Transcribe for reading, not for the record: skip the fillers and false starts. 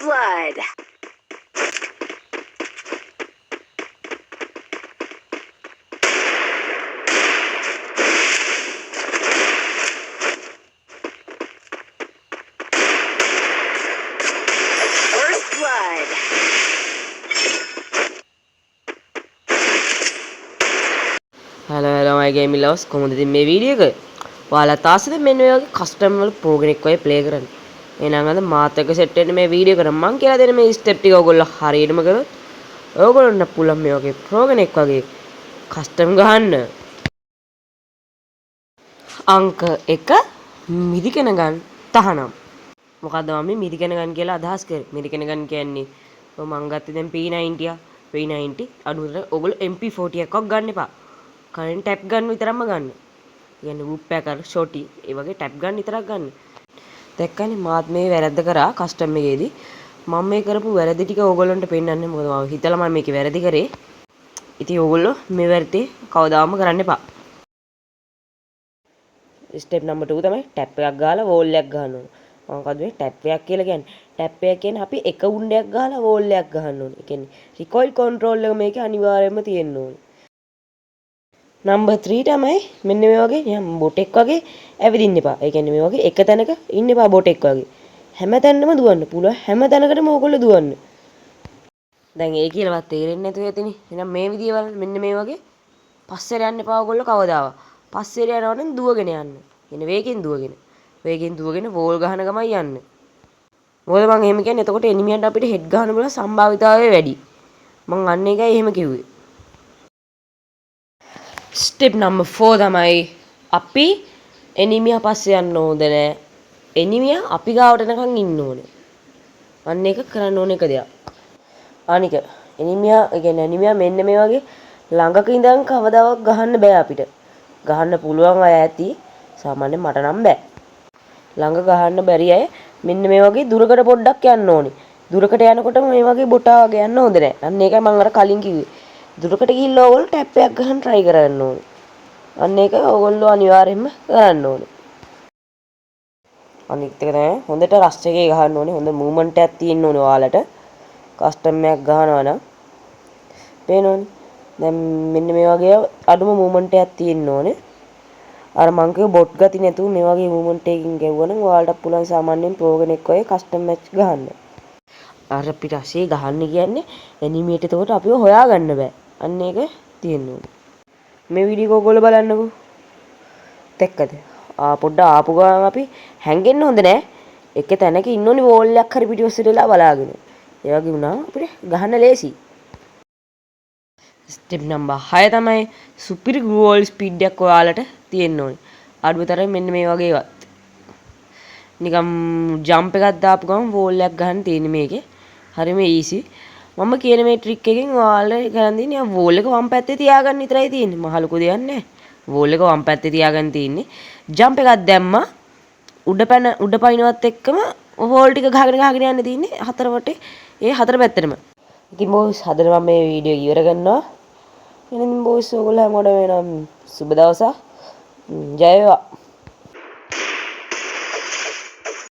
blood. First blood. hello my gaming lovers කොහොමද ඉතින් මේ වීඩියෝ එක ඔයාලා තාසද මෙන්න මේ වගේ කස්ටම් වල ප්‍රෝග්‍රෑම් එකක් ඔය ප්ලේ කරන්න. එහෙනම් අද මාත් එක්ක සෙට් වෙන්න මේ වීඩියෝ කරා මම කියලා දෙන මේ ස්ටෙප් ටික ඔයගොල්ලෝ හරියටම කරොත් ඔයගොල්ලන්ට පුළුවන් මේ වගේ ප්‍රෝග්‍රෑම් එකක් වගේ කස්ටම් ගහන්න. අංක 1 මිරිකන ගන් තහනම්. මොකද්ද මම මේ මිරිකන ගන් කියලා අදහස් කරේ? මිරිකන ගන් කියන්නේ ඔය මං ගත්තේ දැන් P90 P90 අඩුවට ඔයගොල්ලෝ MP40 එකක් ගන්න එපා. කලින් ටැප් ගන්න විතරක්ම ගන්න. කියන්නේ වුප් පැකර් ෂොටි ඒ වගේ ටැප් ගන්න විතරක් ගන්න. දැක්කනේ මාත් මේ වැරද්ද කරා කස්ටම් එකේදී. මම මේ කරපු වැරදි ටික ඕගොල්ලන්ට පෙන්නන්නේ මොකද මම හිතලා මම මේකේ වැරදි කරේ. ඉතින් ඕගොල්ලෝ මේ වැරදි කවදාම කරන්න එපා. ස්ටෙප් නම්බර් 2 තමයි ටැප් එකක් ගහලා වෝල් එකක් ගන්න ඕන. මොකක්ද මේ ටැප් එකක් කියලා කියන්නේ? ටැප් එක කියන්නේ අපි එක උණ්ඩයක් ගහලා වෝල් එකක් ගහන්න ඕනේ. ඒ කියන්නේ රිකොයිල් කන්ට්‍රෝල් එක මේකේ අනිවාර්යයෙන්ම තියෙන්න ඕනේ. නම්බර් 3 තමයි මෙන්න මේ වගේ නිකන් බොටෙක් වගේ ඇවිදින්න එපා. ඒ කියන්නේ මේ වගේ එක තැනක ඉන්න එපා බොටෙක් වගේ. හැම තැනම දුවන්න පුළුවන්. හැම තැනකටම ඕගොල්ලෝ දුවන්න. දැන් ඒ කියලාවත් තේරෙන්නේ නැතුව ඇතිනේ. එහෙනම් මේ විදිය බලන්න මෙන්න මේ වගේ පස්සෙට යන්න එපා ඕගොල්ලෝ කවදාවත්. පස්සෙට යනවා නම් දුවගෙන යන්න. එන වේගෙන් දුවගෙන. වේගෙන් දුවගෙන වෝල් ගහන ගමයි යන්න. මොකද මම එහෙම කියන්නේ එතකොට එනිමියන්ට අපිට හෙඩ් ගන්න බල සම්භාවිතාවය වැඩි. මම අන්න ඒකයි එහෙම කිව්වේ. ස්ටෙප් නම්බර් 4 තමයි අපි එනිමියා පස්සේ යන්න ඕනේ නැහැ. එනිමියා අපි ගාවට එනකන් ඉන්න ඕනේ. අන්න ඒක කරන්න ඕනේ එක දෙයක්. අනික එනිමියා කියන්නේ එනිමියා මෙන්න මේ වගේ ළඟක ඉඳන් කවදාවත් ගහන්න බෑ අපිට. ගහන්න පුළුවන් අය ඇති. සාමාන්‍යයෙන් මට නම් බෑ. ළඟ ගහන්න බැරි අය මෙන්න මේ වගේ දුරකට පොඩ්ඩක් යන්න ඕනේ. දුරකට යනකොට මේ වගේ බොටා වගේ යන්න හොඳ නැහැ. අන්න ඒකයි මම අර කලින් කිව්වේ. දුරකට ගිහිල්ලා ඕගොල්ලෝ ටැප් එකක් ගහන්න try කරන්න ඕනේ. අන්න ඒක ඕගොල්ලෝ අනිවාර්යයෙන්ම කරන්න ඕනේ. අනිත් එක තමයි හොඳට රස් එකේ ගහන්න ඕනේ. හොඳ මූවමන්ට් එකක් තියෙන්න ඕනේ ඔයාලට. කස්ටම් එකක් ගහනවා නම් පේනවනේ. දැන් මෙන්න මේ වගේ අඩුම මූවමන්ට් එකක් තියෙන්න ඕනේ. අර මං කිව්ව බොට් ගති නැතුව මේ වගේ මූවමන්ට් එකකින් ගෙවුවනම් ඔයාලට පුළුවන් සාමාන්‍යයෙන් ප්‍රෝග්‍රෑම් එක වගේ කස්ටම් මැච් ගහන්න. අර පිටස්සේ ගහන්න කියන්නේ ඇනිමේට් එතකොට අපිව හොයාගන්න බෑ. අන්න ඒක තියෙන්න ඕනේ. මේ වීඩියෝ එක ඔයගොල්ලෝ බලන්නකෝ. දැක්කද? පොඩ්ඩක් ආපු ගමන් අපි හැංගෙන්න හොඳ නෑ. එක තැනක ඉන්න ඕනි වෝල් එකක් හරි පිටිපස්සට වෙලා බලාගෙන. ඒ වගේ වුණාම අපිට ගහන්න ලේසි. ස්ටෙප් නම්බර් 6 තමයි සුපිරි ගෝල් ස්පීඩ් එකක් ඔයාලට තියෙන්න ඕනේ. අඩුතරම මෙන්න මේ වගේවත්. නිකම් ජම්ප් එකක් දාපු ගමන් වෝල් එකක් ගන්න තියෙන්නේ මේකේ. හරිම ඊසි. මම කියන මේ ට්‍රික් එකෙන් ඔයාලා කරන් දින්නේ වෝල් එක වම් පැත්තේ තියාගන්න විතරයි තියෙන්නේ. මහ ලොකු දෙයක් නැහැ. වෝල් එක වම් පැත්තේ තියාගන්න තියෙන්නේ. ජම්ප් එකක් දැම්මා උඩ පයින්නවත් එක්කම වෝල් ටික ගහගෙන යන්න තියෙන්නේ හතර වටේ. ඒ හතර පැත්තටම. ඉතින් බොස් හදන මම මේ වීඩියෝ ඉවර කරනවා. එහෙනම් බොස් ඔයගොල්ලෝ හැමෝටම වෙනම් සුබ දවසක්. ජය වේවා.